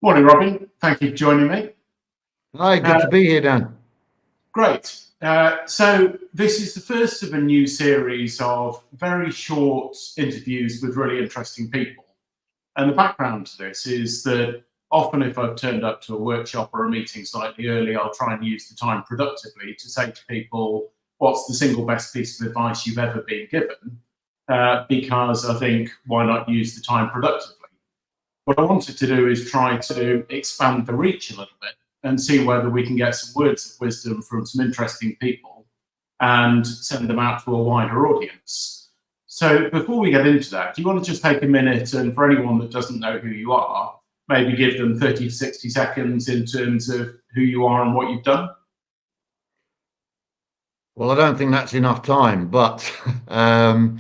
Morning, Robin. Thank you for joining me. Hi, good to be here, Dan. Great. So this is the first of a new series of very short interviews with really interesting people. And the background to this is that often if I've turned up to a workshop or a meeting slightly early, I'll try and use the time productively to say to people, what's the single best piece of advice you've ever been given? Because I think, why not use the time productively? What I wanted to do is try to expand the reach a little bit and see whether we can get some words of wisdom from some interesting people and send them out to a wider audience. So before we get into that, do you want to just take a minute and for anyone that doesn't know who you are, maybe give them 30 to 60 seconds in terms of who you are and what you've done? Well, I don't think that's enough time, but I'm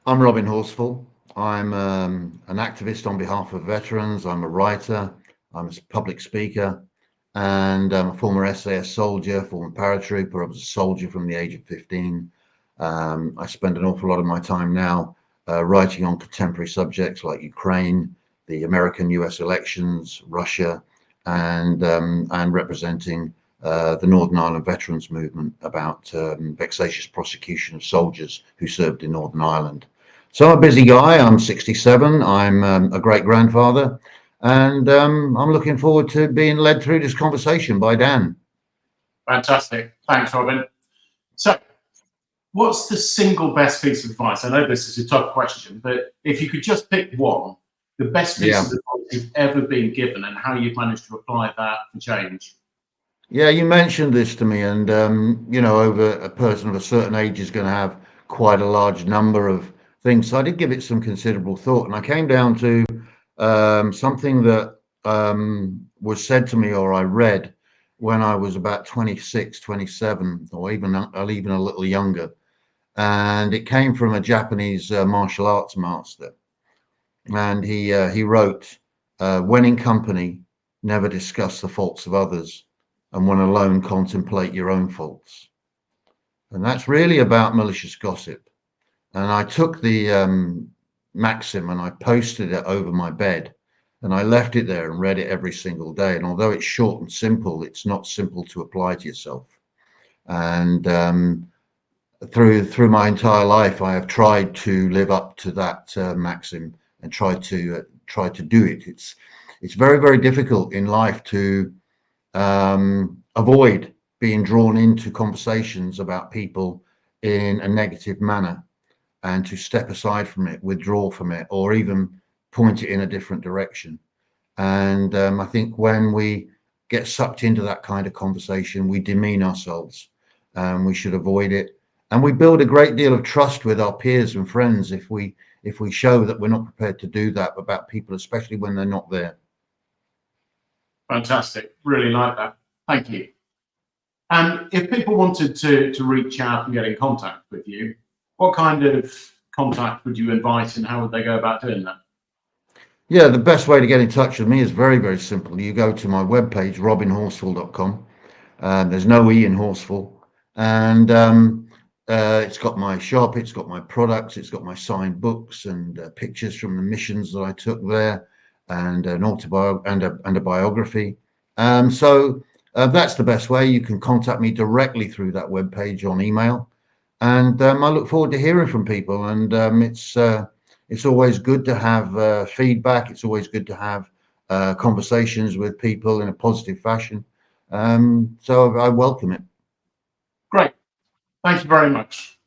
Robin Horsfall. I'm an activist on behalf of veterans. I'm a writer. I'm a public speaker, and I'm a former SAS soldier, former paratrooper. I was a soldier from the age of 15. I spend an awful lot of my time now writing on contemporary subjects like Ukraine, the American-US elections, Russia, and representing the Northern Ireland Veterans Movement about vexatious prosecution of soldiers who served in Northern Ireland. So I'm a busy guy. I'm 67. I'm a great grandfather, and I'm looking forward to being led through this conversation by Dan. Fantastic. Thanks, Robin. So what's the single best piece of advice? I know this is a tough question, but if you could just pick one, the best piece of advice you've ever been given and how you've managed to apply that for change. Yeah, you mentioned this to me, and over a person of a certain age is going to have quite a large number of things. So I did give it some considerable thought, and I came down to something that was said to me or I read when I was about 26, 27, or even a little younger. And it came from a Japanese martial arts master. And he wrote, when in company, never discuss the faults of others, and when alone, contemplate your own faults. And that's really about malicious gossip. And I took the maxim and I posted it over my bed, and I left it there and read it every single day. And although it's short and simple, it's not simple to apply to yourself. And through my entire life, I have tried to live up to that maxim and try to do it. It's very, very difficult in life to avoid being drawn into conversations about people in a negative manner, and to step aside from it, withdraw from it, or even point it in a different direction. And I think when we get sucked into that kind of conversation, we demean ourselves, and we should avoid it. And we build a great deal of trust with our peers and friends if we show that we're not prepared to do that about people, especially when they're not there. Fantastic. Really like that. Thank you. And if people wanted to reach out and get in contact with you, what kind of contact would you invite and how would they go about doing that? Yeah, the best way to get in touch with me is very, very simple. You go to my webpage, robinhorsfall.com. There's no E in Horsfall. And it's got my shop, it's got my products, it's got my signed books and pictures from the missions that I took there, and an autobiography and a biography. So that's the best way. You can contact me directly through that webpage on email. And I look forward to hearing from people. And it's always good to have feedback. It's always good to have conversations with people in a positive fashion. So I welcome it. Great. Thank you very much.